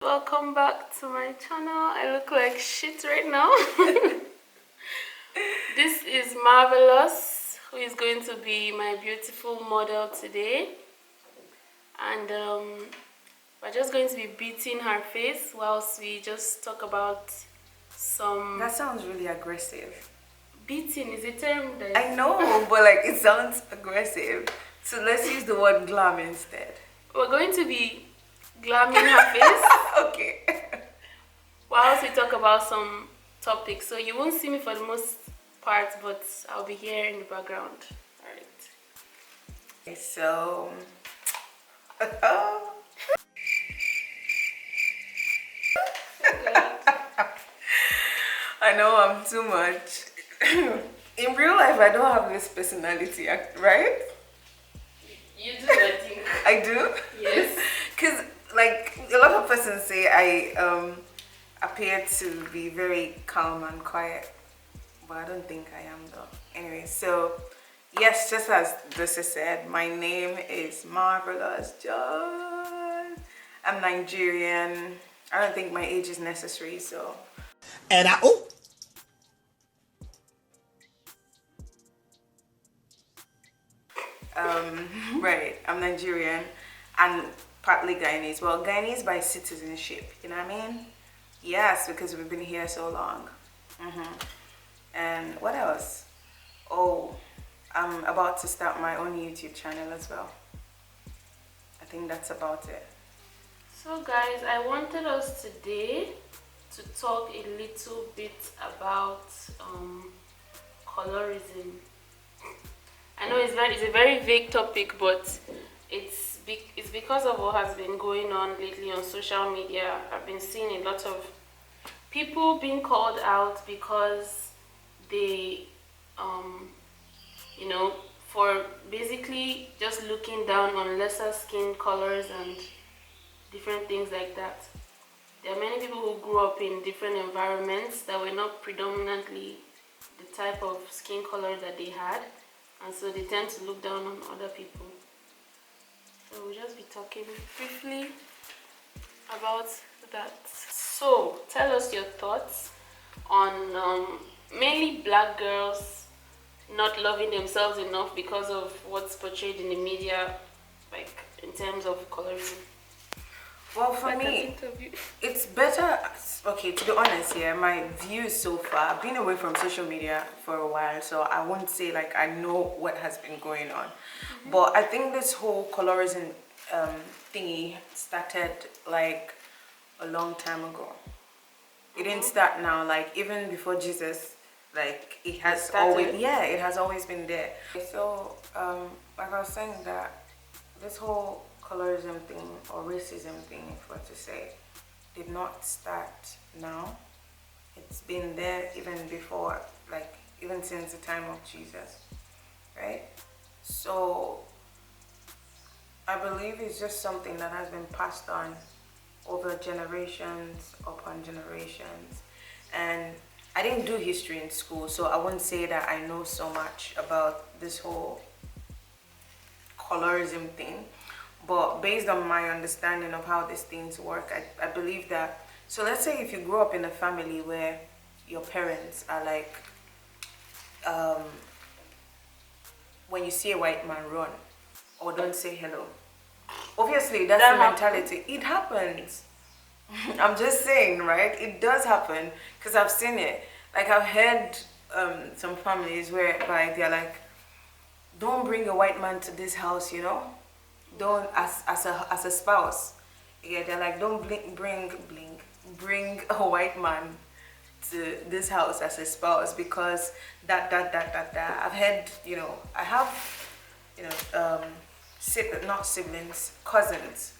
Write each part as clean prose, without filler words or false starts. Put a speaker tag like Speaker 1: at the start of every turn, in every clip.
Speaker 1: Welcome back to my channel. I look like shit right now. This is Marvellous, who is going to be my beautiful model today. And we're just going to be beating her face whilst we just talk about some...
Speaker 2: That sounds really aggressive.
Speaker 1: Beating is a term that...
Speaker 2: I know, but like it sounds aggressive. So let's use the word glam instead.
Speaker 1: We're going to be glamming her face.
Speaker 2: Okay.
Speaker 1: Whilst we talk about some topics. So you won't see me for the most part, but I'll be here in the background. Alright.
Speaker 2: Okay, so... I know I'm too much. In real life, I don't have this personality, right?
Speaker 1: You do, I think.
Speaker 2: I do?
Speaker 1: Yes.
Speaker 2: Because, like, a lot of persons say I appear to be very calm and quiet. But I don't think I am, though. Anyway, so, yes, just as this is said, my name is Marvellous John. I'm Nigerian. I don't think my age is necessary, so...
Speaker 3: And
Speaker 2: right, I'm Nigerian and partly Guyanese. Well, Guyanese by citizenship, you know what I mean? Yes, because we've been here so long. And what else? Oh, I'm about to start my own YouTube channel as well. I think that's about it.
Speaker 1: So guys, I wanted us today to talk a little bit about colorism. I know it's a very vague topic, but it's because of what has been going on lately on social media. I've been seeing a lot of people being called out because they, you know, for basically just looking down on lesser skin colors and different things like that. There are many people who grew up in different environments that were not predominantly the type of skin color that they had, and so they tend to look down on other people. So we'll just be talking briefly about that. So tell us your thoughts on mainly black girls not loving themselves enough because of what's portrayed in the media, like in terms of colorism.
Speaker 2: Well, for me, it's better. Okay, to be honest, yeah, my views so far, I've been away from social media for a while, so I won't say like I know what has been going on. But I think this whole colorism thingy started like a long time ago. It didn't start now, like even before Jesus, like it has always, yeah, it has always been there. So, like I was saying, that this whole colorism thing or racism thing, if we're to say, did not start now. It's been there even before, like even since the time of Jesus, right? So I believe it's just something that has been passed on over generations upon generations. And I didn't do history in school, so I wouldn't say that I know so much about this whole colorism thing. But based on my understanding of how these things work, I believe that, so let's say if you grow up in a family where your parents are like, when you see a white man, run or don't say hello. Obviously, that's the mentality. It happens. I'm just saying, right? It does happen because I've seen it. Like I've heard some families whereby they're like, don't bring a white man to this house, you know? Don't, as a spouse, yeah, they're like, don't bring a white man to this house as a spouse because that. I've heard, you know, I have, you know, not siblings, cousins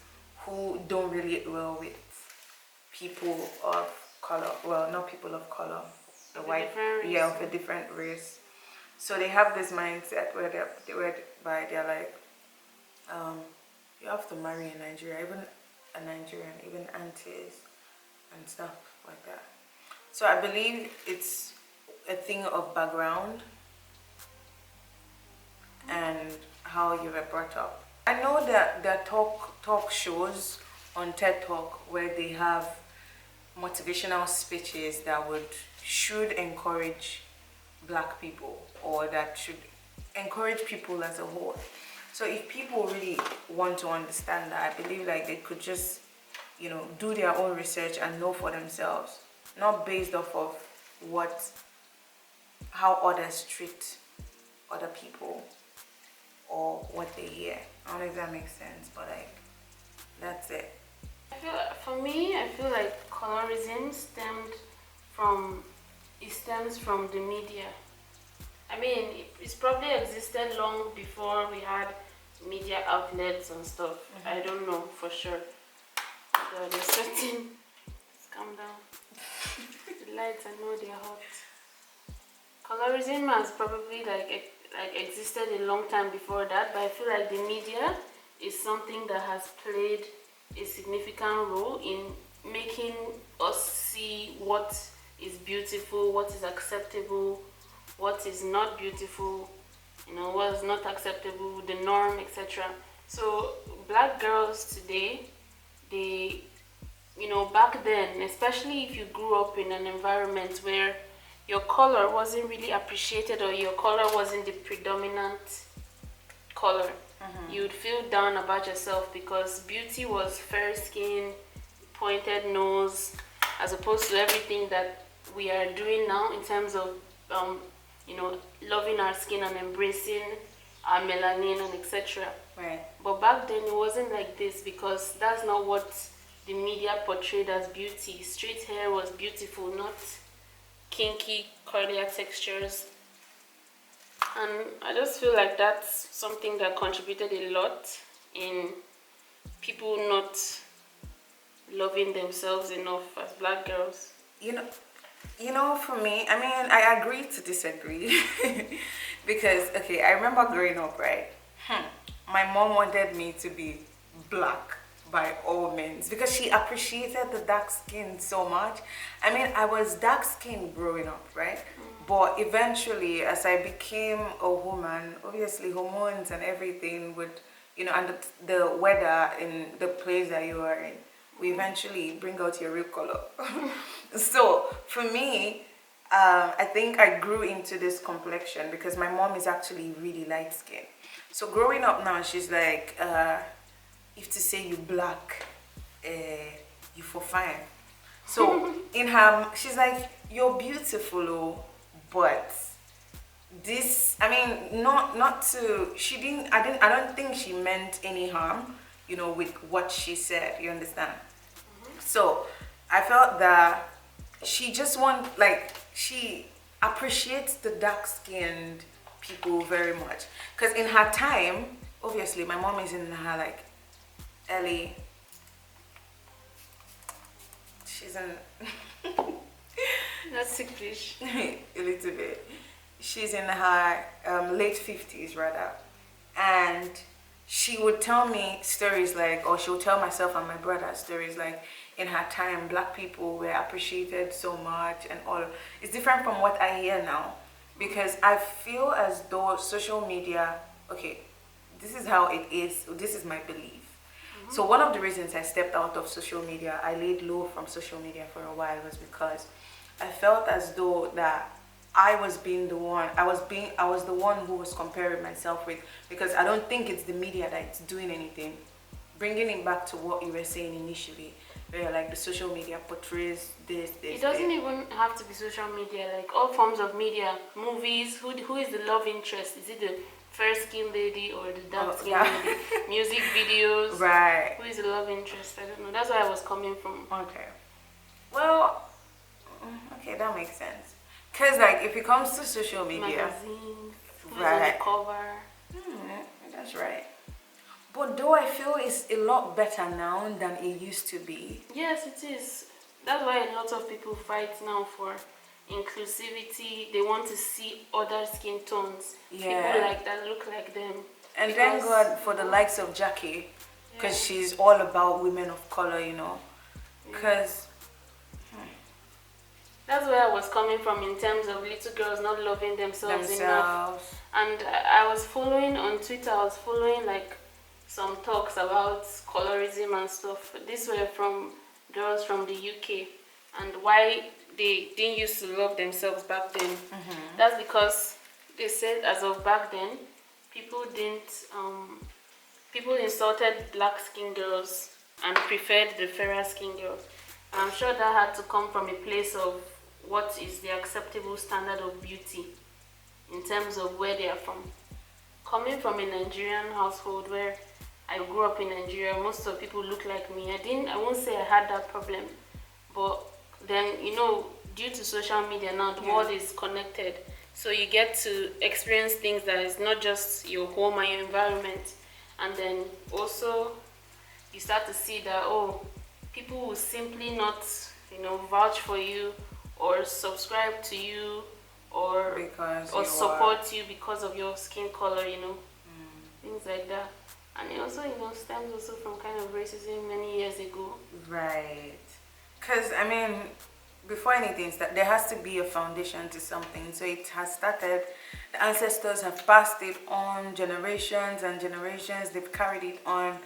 Speaker 2: who don't relate well with people of color. Well, not people of color, the white, yeah, of a different race. So they have this mindset whereby they're like, you have to marry a Nigerian, even aunties and stuff like that. So I believe it's a thing of background and how you were brought up. I know that there are talk shows on TED Talk where they have motivational speeches that should encourage black people, or that should encourage people as a whole. So if people really want to understand that, I believe like they could just, do their own research and know for themselves, not based off of how others treat other people or what they hear. I don't know if that makes sense, but like that's it.
Speaker 1: I feel like colorism stems from the media. I mean, it's probably existed long before we had media outlets and stuff. I don't know for sure. But there's certain. Calm down. The lights, I know they're hot. Colorism has probably existed a long time before that, but I feel like the media is something that has played a significant role in making us see what is beautiful, what is acceptable, what is not beautiful, what is not acceptable, the norm, etc. So black girls today, they, back then, especially if you grew up in an environment where your color wasn't really appreciated or your color wasn't the predominant color, you'd feel down about yourself because beauty was fair skin, pointed nose, as opposed to everything that we are doing now in terms of loving our skin and embracing our melanin and etc.
Speaker 2: Right.
Speaker 1: But back then it wasn't like this because that's not what the media portrayed as beauty. Straight hair was beautiful, not kinky, curlier textures. And I just feel like that's something that contributed a lot in people not loving themselves enough as black girls.
Speaker 2: For me, I mean, I agree to disagree. Because, okay, I remember growing up, right? My mom wanted me to be black by all means because she appreciated the dark skin so much. I mean, I was dark skinned growing up, right? But eventually, as I became a woman, obviously hormones and everything would, and the weather in the place that you are in, we eventually bring out your real color. So for me, I think I grew into this complexion because my mom is actually really light skinned. So growing up now, she's like, if to say you black, you for fine. So she's like, you're beautiful, oh, but this, I mean, not to, I don't think she meant any harm, with what she said, you understand? So I felt that she just she appreciates the dark-skinned people very much. Because in her time, obviously, my mom is in her early, she's in,
Speaker 1: That's English.
Speaker 2: a little bit. She's in her late 50s rather. And she would tell me stories or she would tell myself and my brother stories in her time, black people were appreciated so much and all. It's different from what I hear now because I feel as though social media, okay, this is how it is, this is my belief. So one of the reasons I stepped out of social media, I laid low from social media for a while, was because I felt as though that I was the one who was comparing myself with, because I don't think it's the media that's doing anything. Bringing it back to what you were saying initially, where the social media portrays this.
Speaker 1: It doesn't even have to be social media, all forms of media, movies. Who is the love interest? Is it the fair-skinned lady or the dark-skinned lady? Music videos.
Speaker 2: Right.
Speaker 1: Who is the love interest? I don't know. That's where I was coming from.
Speaker 2: Okay. Well, okay, that makes sense. Because if it comes to social media,
Speaker 1: magazines, who's
Speaker 2: right,
Speaker 1: on the cover.
Speaker 2: That's right. But though I feel it's a lot better now than it used to be.
Speaker 1: Yes, it is. That's why a lot of people fight now for inclusivity. They want to see other skin tones.
Speaker 2: Yeah.
Speaker 1: People that look like them.
Speaker 2: And thank God for the likes of Jackie, because she's all about women of color, Because
Speaker 1: that's where I was coming from in terms of little girls not loving themselves enough. And I was following on Twitter, I was following some talks about colorism and stuff. These were from girls from the UK, and why they didn't used to love themselves back then. That's because they said as of back then, people didn't people insulted black skin girls and preferred the fairer skin girls. And I'm sure that had to come from a place of what is the acceptable standard of beauty in terms of where they are from. Coming from a Nigerian household where I grew up in Nigeria, most of the people look like me. I won't say I had that problem, but then, due to social media now, the world is connected. So you get to experience things that is not just your home and your environment. And then also you start to see that, people will simply not, vouch for you or subscribe to you or support you because of your skin color, things like that. And it also, stems also from kind of racism many years ago.
Speaker 2: Right. Because, before anything, there has to be a foundation to something. So it has started, the ancestors have passed it on generations and generations. They've carried it on,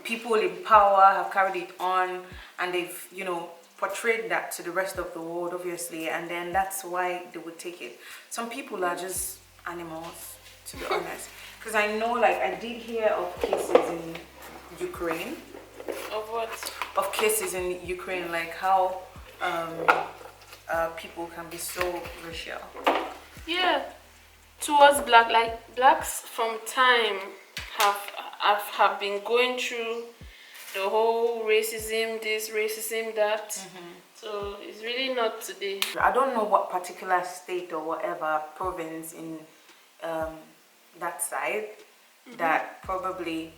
Speaker 2: people in power have carried it on, and they've, portrayed that to the rest of the world, obviously. And then that's why they would take it. Some people are just animals, to be honest. Because I know, I did hear of cases in Ukraine.
Speaker 1: Of what?
Speaker 2: Of cases in Ukraine, like how people can be so racial.
Speaker 1: Yeah, towards blacks from time have been going through the whole racism, this racism, that. So it's really not today.
Speaker 2: I don't know what particular state or whatever province in that side that probably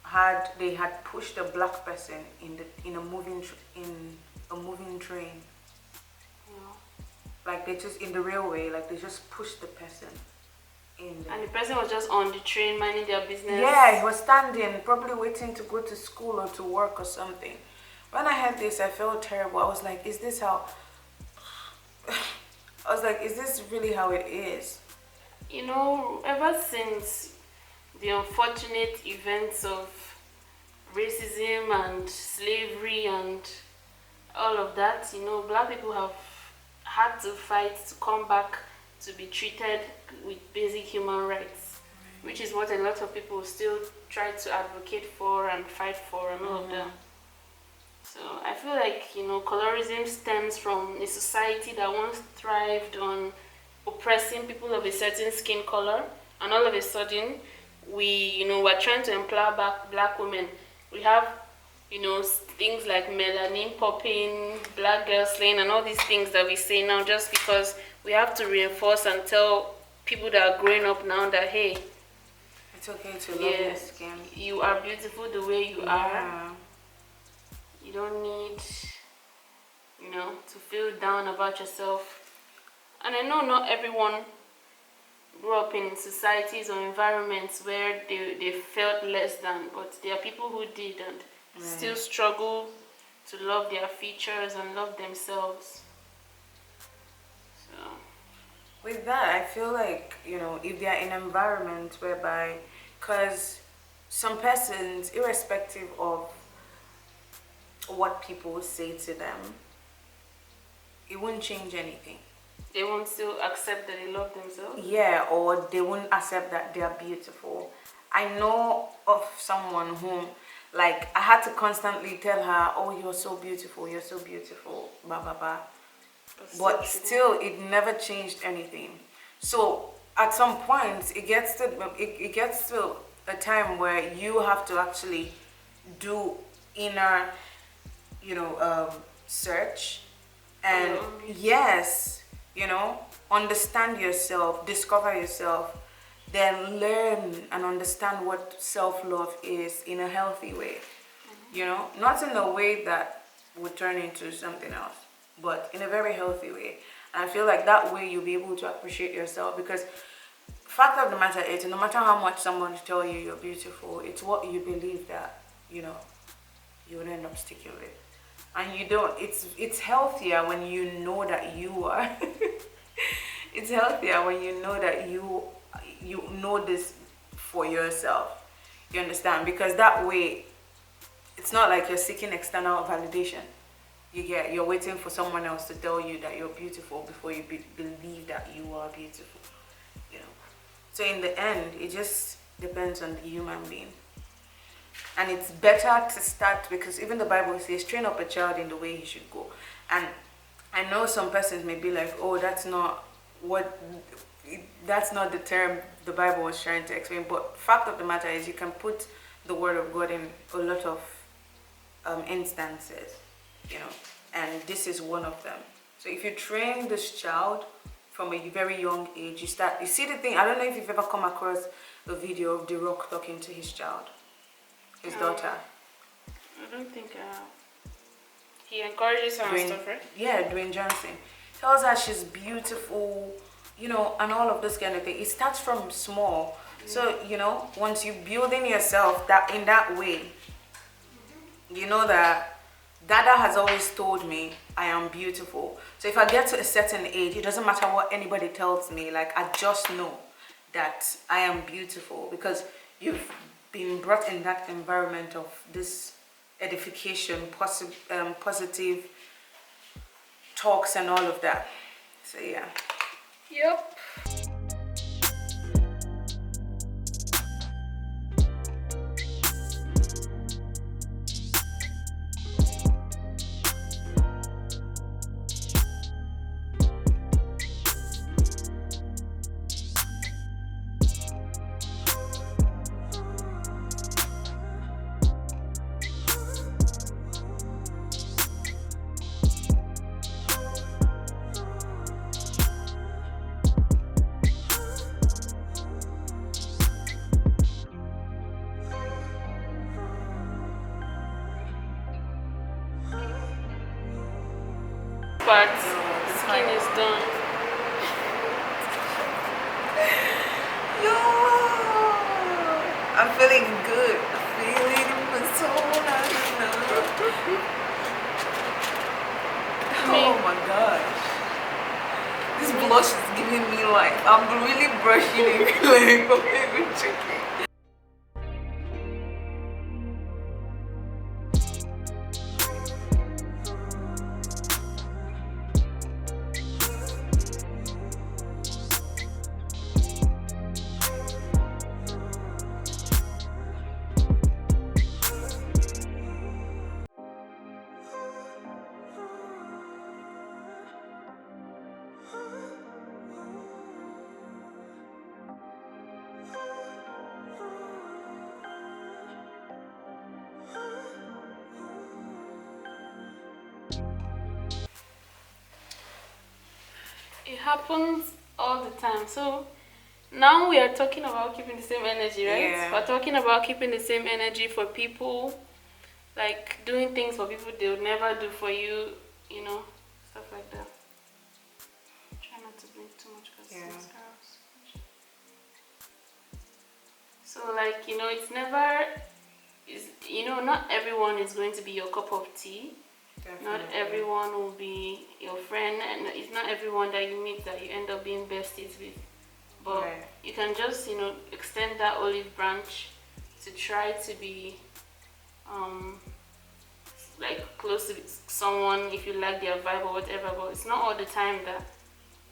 Speaker 2: had pushed a black person in a moving train. Like they just in the railway, like they just pushed the person in there.
Speaker 1: And the person was just on the train minding their business.
Speaker 2: Yeah, he was standing, probably waiting to go to school or to work or something. When I heard this, I felt terrible. I was like, is this how? I was like, is this really how it is?
Speaker 1: Ever since the unfortunate events of racism and slavery and all of that, black people have had to fight to come back to be treated with basic human rights, which is what a lot of people still try to advocate for and fight for and all of that. So I feel like, colorism stems from a society that once thrived on oppressing people of a certain skin color, and all of a sudden we're trying to empower black women. We have things like melanin popping, black girl slaying, and all these things that we say now just because we have to reinforce and tell people that are growing up now that, hey,
Speaker 2: it's okay to love your skin.
Speaker 1: You are beautiful the way you are. You don't need, to feel down about yourself. And I know not everyone grew up in societies or environments where they felt less than, but there are people who did and still struggle to love their features and love themselves. So
Speaker 2: with that, I feel like, if they're in an environment whereby, because some persons, irrespective of what people say to them, it won't change anything.
Speaker 1: They won't still accept that they love themselves?
Speaker 2: Yeah, or they won't accept that they are beautiful. I know of someone whom, I had to constantly tell her, oh, you're so beautiful, blah, blah, blah. But still, it never changed anything. So, at some point, it gets to a time where you have to actually do inner, search. And yes, understand yourself, discover yourself, then learn and understand what self-love is in a healthy way. Not in a way that would turn into something else, but in a very healthy way. And I feel like that way you'll be able to appreciate yourself, because fact of the matter is, no matter how much someone tell you you're beautiful, it's what you believe that, you would end up sticking with. And you don't, it's healthier when you know that you are. It's healthier when you know that you know this for yourself. You understand? Because that way, it's not like you're seeking external validation. You're waiting for someone else to tell you that you're beautiful before you believe that you are beautiful. You know. So in the end, it just depends on the human being. And it's better to start, because even the Bible says, train up a child in the way he should go. And I know some persons may be like, oh, that's not the term the Bible was trying to explain. But fact of the matter is, you can put the word of God in a lot of instances, you know, and this is one of them. So if you train this child from a very young age, you see the thing. I don't know if you've ever come across a video of The Rock talking to his child, his daughter.
Speaker 1: I don't think he encourages her and stuff, right?
Speaker 2: Yeah, Dwayne Johnson tells her she's beautiful, you know, and all of this kind of thing. It starts from small. So, you know, once you building yourself that in that way, you know that Dada has always told me I am beautiful. So if I get to a certain age, it doesn't matter what anybody tells me, like I just know that I am beautiful, because you've been brought in that environment of this edification, positive talks and all of that. So yeah.
Speaker 1: Yep. But skin is done.
Speaker 2: Yo, I'm feeling good. I'm feeling so nice. Oh my gosh. This blush is giving me life. I'm really brushing it like okay, good chicken.
Speaker 1: It happens all the time. So now we are talking about keeping the same energy, right?
Speaker 2: Yeah.
Speaker 1: We're talking about keeping the same energy for people, like doing things for people they would never do for you, you know, stuff like that. Try not to blink too much because
Speaker 2: Yeah.
Speaker 1: mascara's. So like, you know, not everyone is going to be your cup of tea.
Speaker 2: Definitely.
Speaker 1: Not everyone will be your friend, and it's not everyone that you meet that you end up being besties with. But
Speaker 2: Right.
Speaker 1: you can just, you know, extend that olive branch to try to be like close to someone if you like their vibe or whatever. But it's not all the time that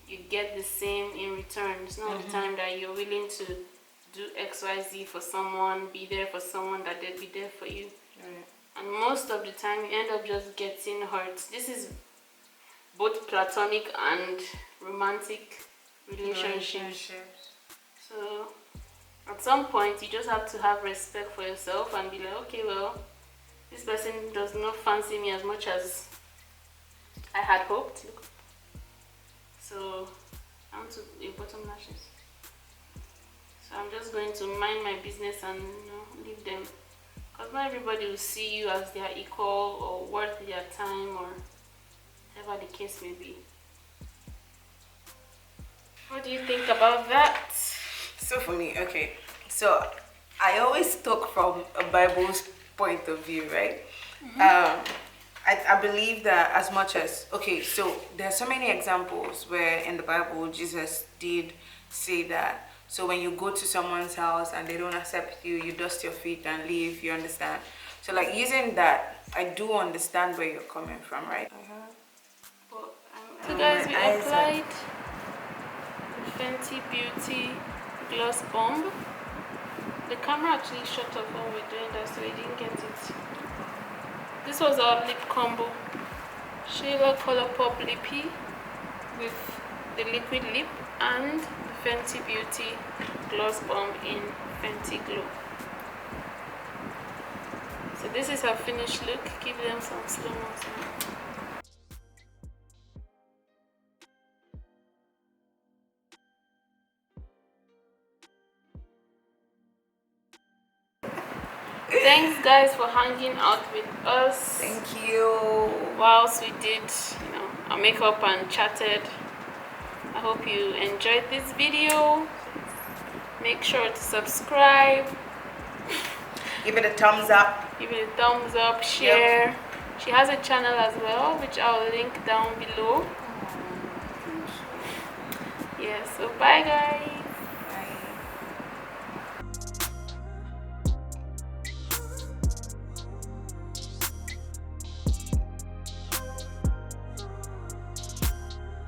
Speaker 1: you get the same in return. It's not all the time that you're willing to do XYZ for someone, be there for someone, that they'll be there for you.
Speaker 2: Right.
Speaker 1: And most of the time you end up just getting hurt. This is both platonic and romantic relationships. So at some point you just have to have respect for yourself and be like, okay, well, this person does not fancy me as much as I had hoped. Look. So I want to do bottom lashes. So I'm just going to mind my business and, you know, leave them. Because not everybody will see you as their equal or worth their time or whatever the case may be. What do you think about that?
Speaker 2: So for me, okay, so I always talk from a Bible's point of view, right? I believe that as much as, okay, so there are so many examples where in the Bible Jesus did say that So when you go to someone's house and they don't accept you, you dust your feet and leave, you understand? So like using that, I do understand where you're coming from, right?
Speaker 1: So guys, we applied the Fenty Beauty Gloss Bomb. The camera actually shut off when we were doing that, so we didn't get it. This was our lip combo. Shayla Colourpop Lippy with the liquid lip and the Fenty Beauty Gloss Bomb in Fenty Glow. So this is her finished look. Give them some slow motion. Thanks guys for hanging out with us.
Speaker 2: Thank you.
Speaker 1: Whilst we did, our makeup and chatted. I hope you enjoyed this video. Make sure to subscribe.
Speaker 2: Give it a thumbs up.
Speaker 1: Give it a thumbs up, share. Yep. She has a channel as well, which I'll link down below. Yeah, so bye guys.